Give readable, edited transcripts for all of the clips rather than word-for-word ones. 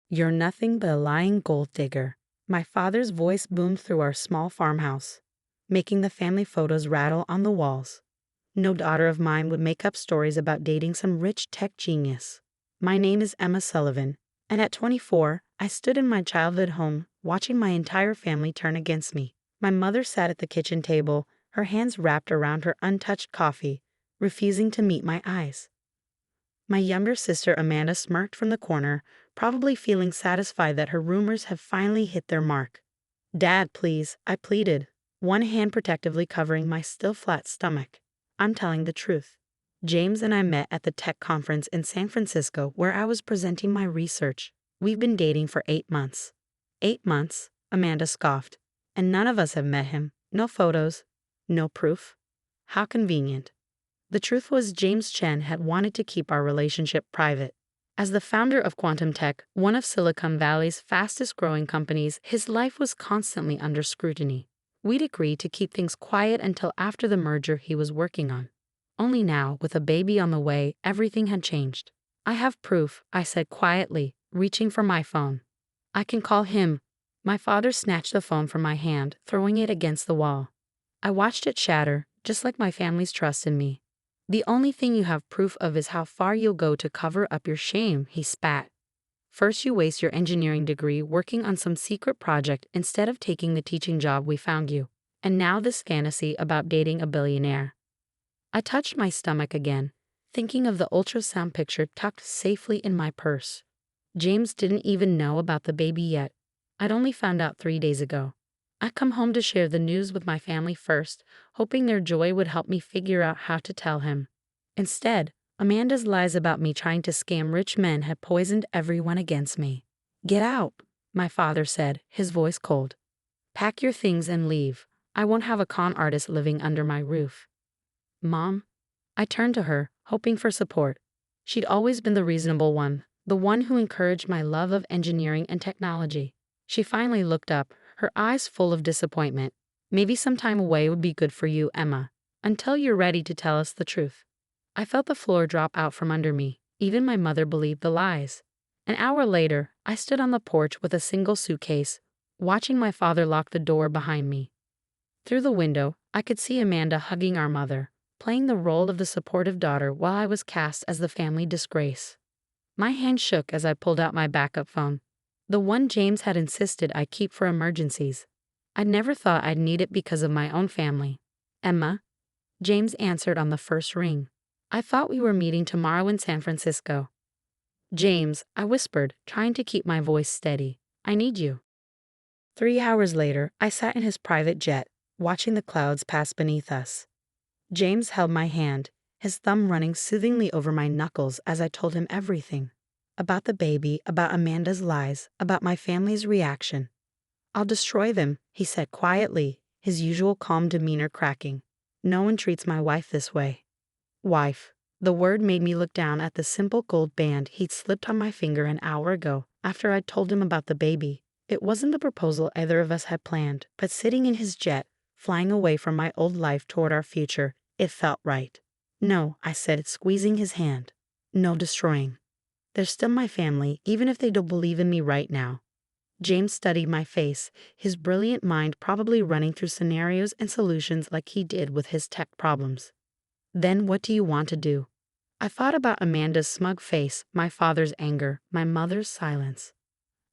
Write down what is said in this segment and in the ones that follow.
You're nothing but a lying gold digger. My father's voice boomed through our small farmhouse, making the family photos rattle on the walls. No daughter of mine would make up stories about dating some rich tech genius. My name is Emma Sullivan, and at 24, I stood in my childhood home, watching my entire family turn against me. My mother sat at the kitchen table, her hands wrapped around her untouched coffee, refusing to meet my eyes. My younger sister Amanda smirked from the corner, probably feeling satisfied that her rumors had finally hit their mark. "Dad, please," I pleaded, one hand protectively covering my still flat stomach. "I'm telling the truth. James and I met at the tech conference in San Francisco where I was presenting my research. We've been dating for 8 months." 8 months? Amanda scoffed. "And none of us have met him. No photos. No proof. How convenient." The truth was James Chen had wanted to keep our relationship private. As the founder of Quantum Tech, one of Silicon Valley's fastest-growing companies, his life was constantly under scrutiny. We'd agreed to keep things quiet until after the merger he was working on. Only now, with a baby on the way, everything had changed. "I have proof," I said quietly, reaching for my phone. "I can call him." My father snatched the phone from my hand, throwing it against the wall. I watched it shatter, just like my family's trust in me. "The only thing you have proof of is how far you'll go to cover up your shame," he spat. "First you waste your engineering degree working on some secret project instead of taking the teaching job we found you. And now this fantasy about dating a billionaire." I touched my stomach again, thinking of the ultrasound picture tucked safely in my purse. James didn't even know about the baby yet. I'd only found out 3 days ago. I come home to share the news with my family first, hoping their joy would help me figure out how to tell him. Instead, Amanda's lies about me trying to scam rich men had poisoned everyone against me. "Get out," my father said, his voice cold. "Pack your things and leave. I won't have a con artist living under my roof." "Mom?" I turned to her, hoping for support. She'd always been the reasonable one, the one who encouraged my love of engineering and technology. She finally looked up, her eyes full of disappointment. "Maybe some time away would be good for you, Emma, until you're ready to tell us the truth." I felt the floor drop out from under me. Even my mother believed the lies. An hour later, I stood on the porch with a single suitcase, watching my father lock the door behind me. Through the window, I could see Amanda hugging our mother, playing the role of the supportive daughter while I was cast as the family disgrace. My hand shook as I pulled out my backup phone, the one James had insisted I keep for emergencies. I never thought I'd need it because of my own family. "Emma?" James answered on the first ring. "I thought we were meeting tomorrow in San Francisco." "James," I whispered, trying to keep my voice steady. "I need you." 3 hours later, I sat in his private jet, watching the clouds pass beneath us. James held my hand, his thumb running soothingly over my knuckles as I told him everything. About the baby, about Amanda's lies, about my family's reaction. "I'll destroy them," he said quietly, his usual calm demeanor cracking. "No one treats my wife this way." Wife. The word made me look down at the simple gold band he'd slipped on my finger an hour ago after I'd told him about the baby. It wasn't the proposal either of us had planned, but sitting in his jet, flying away from my old life toward our future, it felt right. "No," I said, squeezing his hand. "No destroying. They're still my family, even if they don't believe in me right now." James studied my face, his brilliant mind probably running through scenarios and solutions like he did with his tech problems. "Then what do you want to do?" I thought about Amanda's smug face, my father's anger, my mother's silence.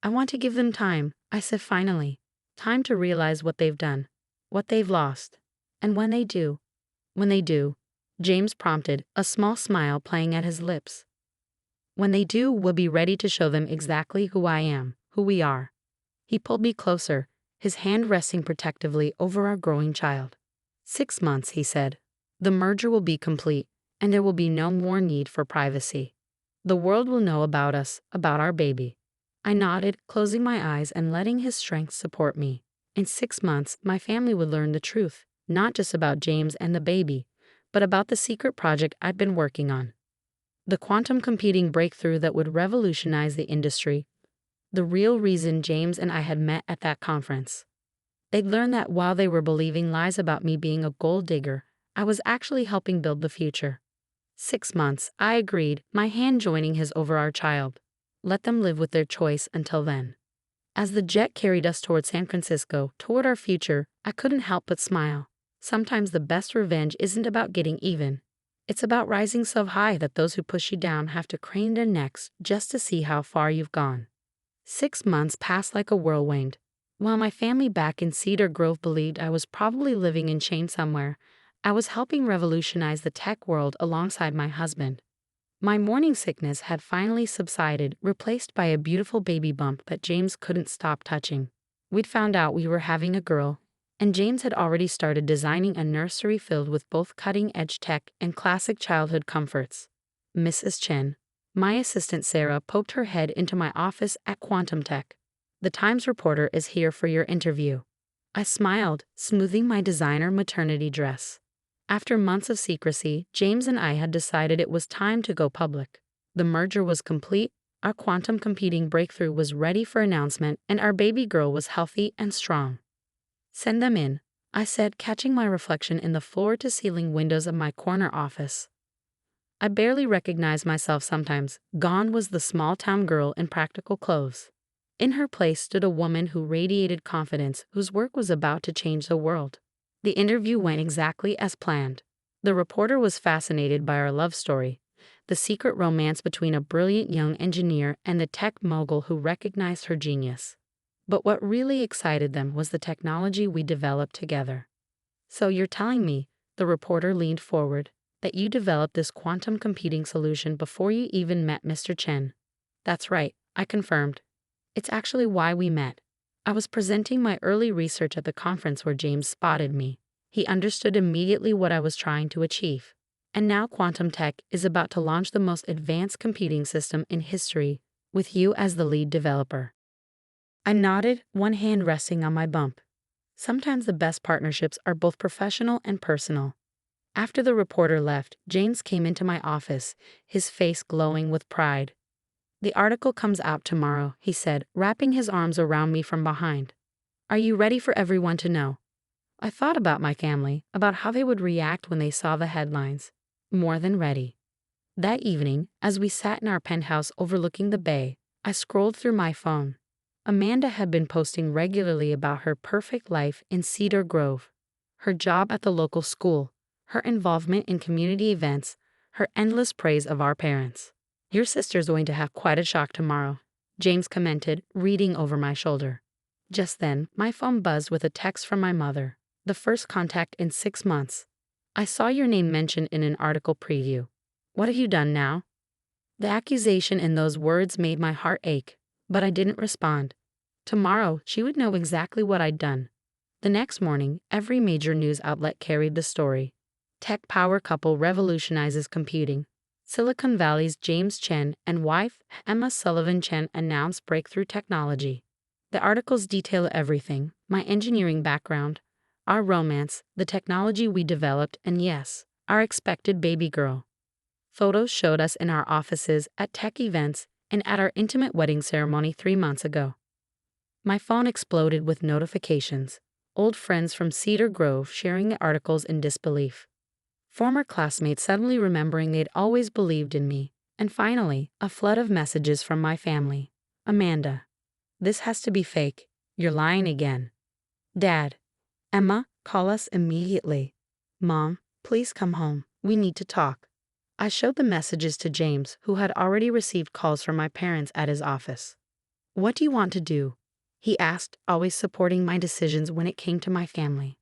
"I want to give them time," I said finally. "Time to realize what they've done, what they've lost. And when they do," James prompted, a small smile playing at his lips. "When they do, we'll be ready to show them exactly who I am, who we are." He pulled me closer, his hand resting protectively over our growing child. 6 months, he said. "The merger will be complete, and there will be no more need for privacy. The world will know about us, about our baby." I nodded, closing my eyes and letting his strength support me. In 6 months, my family would learn the truth, not just about James and the baby, but about the secret project I'd been working on. The quantum computing breakthrough that would revolutionize the industry. The real reason James and I had met at that conference. They'd learn that while they were believing lies about me being a gold digger, I was actually helping build the future. 6 months, I agreed, my hand joining his over our child. Let them live with their choice until then. As the jet carried us toward San Francisco, toward our future, I couldn't help but smile. Sometimes the best revenge isn't about getting even. It's about rising so high that those who push you down have to crane their necks just to see how far you've gone. 6 months passed like a whirlwind. While my family back in Cedar Grove believed I was probably living in chains somewhere, I was helping revolutionize the tech world alongside my husband. My morning sickness had finally subsided, replaced by a beautiful baby bump that James couldn't stop touching. We'd found out we were having a girl, and James had already started designing a nursery filled with both cutting-edge tech and classic childhood comforts. Mrs. Chen, my assistant Sarah, poked her head into my office at Quantum Tech. "The Times reporter is here for your interview." I smiled, smoothing my designer maternity dress. After months of secrecy, James and I had decided it was time to go public. The merger was complete, our quantum computing breakthrough was ready for announcement, and our baby girl was healthy and strong. "Send them in," I said, catching my reflection in the floor-to-ceiling windows of my corner office. I barely recognized myself sometimes. Gone was the small-town girl in practical clothes. In her place stood a woman who radiated confidence, whose work was about to change the world. The interview went exactly as planned. The reporter was fascinated by our love story, the secret romance between a brilliant young engineer and the tech mogul who recognized her genius. But what really excited them was the technology we developed together. "So you're telling me," the reporter leaned forward, "that you developed this quantum computing solution before you even met Mr. Chen?" "That's right," I confirmed. "It's actually why we met. I was presenting my early research at the conference where James spotted me. He understood immediately what I was trying to achieve. And now Quantum Tech is about to launch the most advanced computing system in history, with you as the lead developer." I nodded, one hand resting on my bump. Sometimes the best partnerships are both professional and personal. After the reporter left, James came into my office, his face glowing with pride. "The article comes out tomorrow," he said, wrapping his arms around me from behind. "Are you ready for everyone to know?" I thought about my family, about how they would react when they saw the headlines. More than ready. That evening, as we sat in our penthouse overlooking the bay, I scrolled through my phone. Amanda had been posting regularly about her perfect life in Cedar Grove, her job at the local school, her involvement in community events, her endless praise of our parents. "Your sister's going to have quite a shock tomorrow," James commented, reading over my shoulder. Just then, my phone buzzed with a text from my mother, the first contact in 6 months. "I saw your name mentioned in an article preview. What have you done now?" The accusation in those words made my heart ache, but I didn't respond. Tomorrow, she would know exactly what I'd done. The next morning, every major news outlet carried the story. Tech power couple revolutionizes computing. Silicon Valley's James Chen and wife, Emma Sullivan Chen, announced breakthrough technology. The articles detail everything: my engineering background, our romance, the technology we developed, and yes, our expected baby girl. Photos showed us in our offices, at tech events, and at our intimate wedding ceremony 3 months ago. My phone exploded with notifications. Old friends from Cedar Grove sharing the articles in disbelief. Former classmates suddenly remembering they'd always believed in me. And finally, a flood of messages from my family. "Amanda, this has to be fake. You're lying again." "Dad, Emma, call us immediately." "Mom, please come home. We need to talk." I showed the messages to James, who had already received calls from my parents at his office. "What do you want to do?" he asked, always supporting my decisions when it came to my family.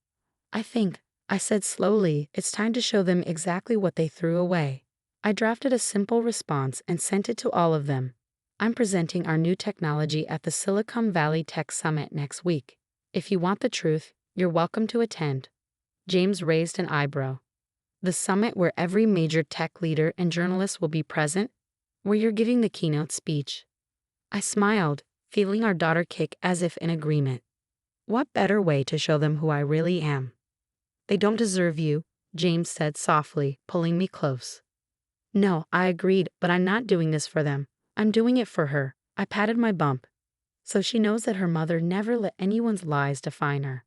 I said slowly, "it's time to show them exactly what they threw away." I drafted a simple response and sent it to all of them. "I'm presenting our new technology at the Silicon Valley Tech Summit next week. If you want the truth, you're welcome to attend." James raised an eyebrow. "The summit where every major tech leader and journalist will be present? Where you're giving the keynote speech?" I smiled, feeling our daughter kick as if in agreement. What better way to show them who I really am? "They don't deserve you," James said softly, pulling me close. "No," I agreed, "but I'm not doing this for them. I'm doing it for her." I patted my bump. "So she knows that her mother never let anyone's lies define her."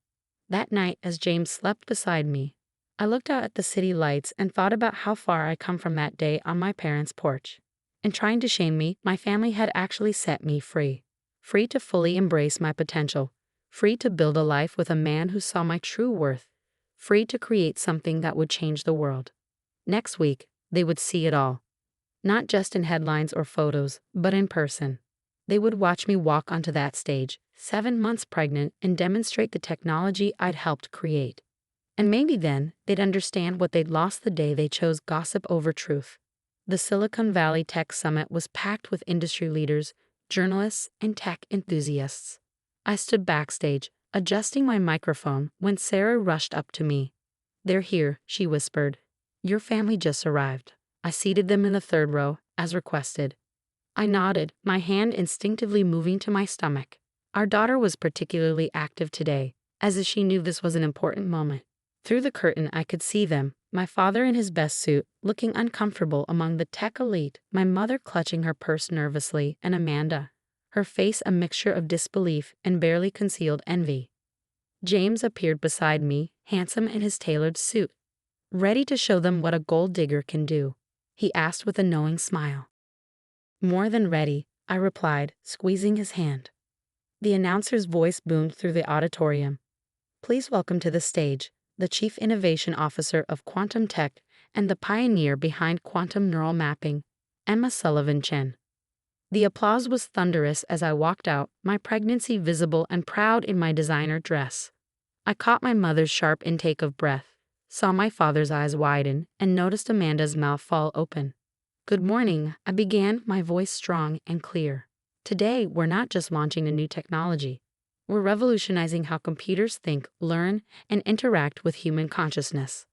That night, as James slept beside me, I looked out at the city lights and thought about how far I come from that day on my parents' porch. and trying to shame me, my family had actually set me free. Free to fully embrace my potential. Free to build a life with a man who saw my true worth. Free to create something that would change the world. Next week, they would see it all. Not just in headlines or photos, but in person. They would watch me walk onto that stage, 7 months pregnant, and demonstrate the technology I'd helped create. And maybe then, they'd understand what they'd lost the day they chose gossip over truth. The Silicon Valley Tech Summit was packed with industry leaders, journalists, and tech enthusiasts. I stood backstage, adjusting my microphone, when Sarah rushed up to me. "They're here," she whispered. "Your family just arrived." I seated them in the third row, as requested. I nodded, my hand instinctively moving to my stomach. Our daughter was particularly active today, as if she knew this was an important moment. Through the curtain I could see them, my father in his best suit, looking uncomfortable among the tech elite, my mother clutching her purse nervously, and Amanda, her face a mixture of disbelief and barely concealed envy. James appeared beside me, handsome in his tailored suit. "Ready to show them what a gold digger can do?" he asked with a knowing smile. "More than ready," I replied, squeezing his hand. The announcer's voice boomed through the auditorium. "Please welcome to the stage the Chief Innovation Officer of Quantum Tech and the pioneer behind quantum neural mapping, Emma Sullivan Chen." The applause was thunderous as I walked out, my pregnancy visible and proud in my designer dress. I caught my mother's sharp intake of breath, saw my father's eyes widen, and noticed Amanda's mouth fall open. "Good morning," I began, my voice strong and clear. "Today, we're not just launching a new technology. We're revolutionizing how computers think, learn, and interact with human consciousness."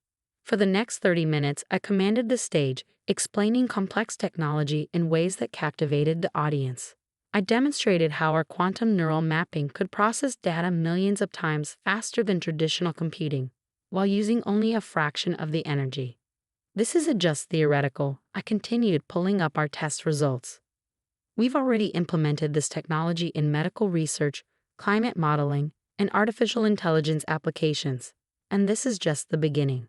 For the next 30 minutes, I commanded the stage, explaining complex technology in ways that captivated the audience. I demonstrated how our quantum neural mapping could process data millions of times faster than traditional computing, while using only a fraction of the energy. "This isn't just theoretical," I continued, pulling up our test results. "We've already implemented this technology in medical research, climate modeling, and artificial intelligence applications, and this is just the beginning."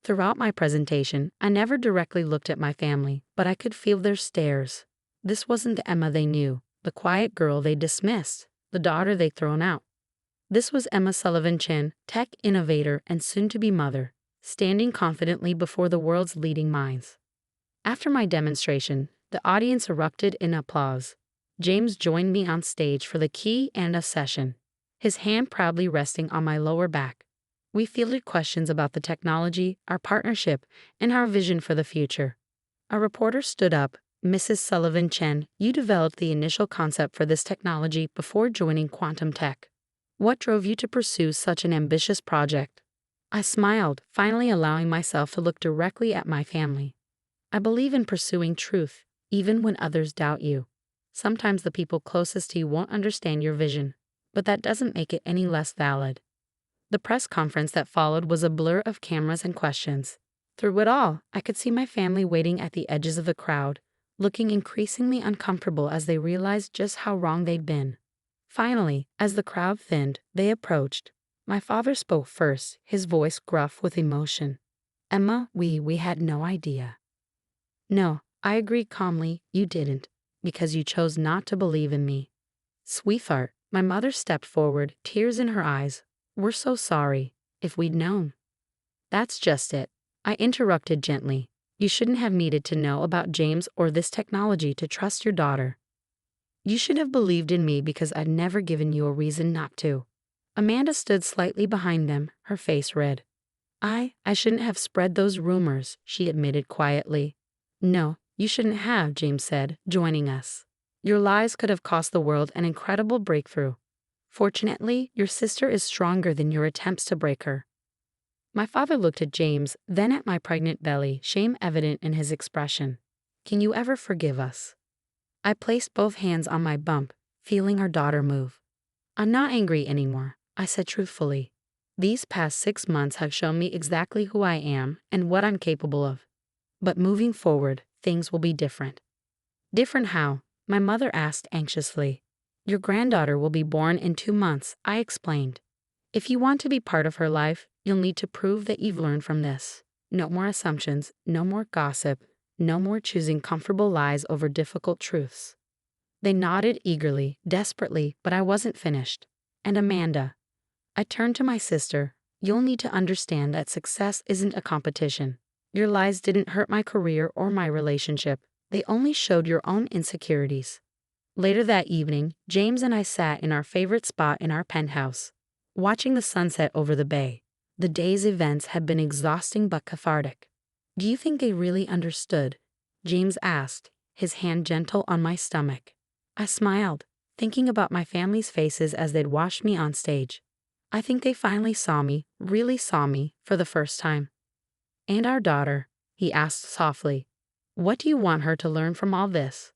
Throughout my presentation, I never directly looked at my family, but I could feel their stares. This wasn't the Emma they knew, the quiet girl they dismissed, the daughter they'd thrown out. This was Emma Sullivan Chen, tech innovator and soon-to-be mother, standing confidently before the world's leading minds. After my demonstration, the audience erupted in applause. James joined me on stage for the Q&A session, his hand proudly resting on my lower back. We fielded questions about the technology, our partnership, and our vision for the future. A reporter stood up. "Mrs. Sullivan Chen, you developed the initial concept for this technology before joining Quantum Tech. What drove you to pursue such an ambitious project?" I smiled, finally allowing myself to look directly at my family. "I believe in pursuing truth, even when others doubt you. Sometimes the people closest to you won't understand your vision, but that doesn't make it any less valid." The press conference that followed was a blur of cameras and questions. Through it all, I could see my family waiting at the edges of the crowd, looking increasingly uncomfortable as they realized just how wrong they'd been. Finally, as the crowd thinned, they approached. My father spoke first, his voice gruff with emotion. "Emma, we had no idea." "No," I agreed calmly, "you didn't, because you chose not to believe in me." "Sweetheart," my mother stepped forward, tears in her eyes. "We're so sorry. If we'd known." "That's just it," I interrupted gently. "You shouldn't have needed to know about James or this technology to trust your daughter. You should have believed in me because I'd never given you a reason not to." Amanda stood slightly behind them, her face red. I shouldn't have spread those rumors," she admitted quietly. "No, you shouldn't have," James said, joining us. "Your lies could have cost the world an incredible breakthrough. Fortunately, your sister is stronger than your attempts to break her." My father looked at James, then at my pregnant belly, shame evident in his expression. "Can you ever forgive us?" I placed both hands on my bump, feeling our daughter move. "I'm not angry anymore," I said truthfully. "These past 6 months have shown me exactly who I am and what I'm capable of. But moving forward, things will be different." "Different how?" my mother asked anxiously. "Your granddaughter will be born in 2 months," I explained. "If you want to be part of her life, you'll need to prove that you've learned from this. No more assumptions, no more gossip, No more choosing comfortable lies over difficult truths. They nodded eagerly, desperately, but I wasn't finished. And Amanda. I turned to my sister. You'll need to understand that success isn't a competition. Your lies didn't hurt my career or my relationship. They only showed your own insecurities. Later that evening, James and I sat in our favorite spot in our penthouse, watching the sunset over the bay. The day's events had been exhausting but cathartic. Do you think they really understood? James asked, his hand gentle on my stomach. I smiled, thinking about my family's faces as they'd watched me on stage. I think they finally saw me, really saw me, for the first time. And our daughter, he asked softly. What do you want her to learn from all this?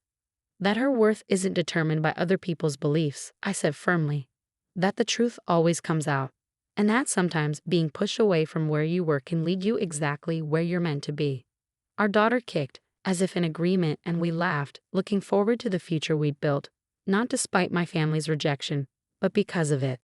That her worth isn't determined by other people's beliefs, I said firmly. That the truth always comes out. And that sometimes being pushed away from where you were can lead you exactly where you're meant to be. Our daughter kicked, as if in agreement, and we laughed, looking forward to the future we'd built, not despite my family's rejection, but because of it.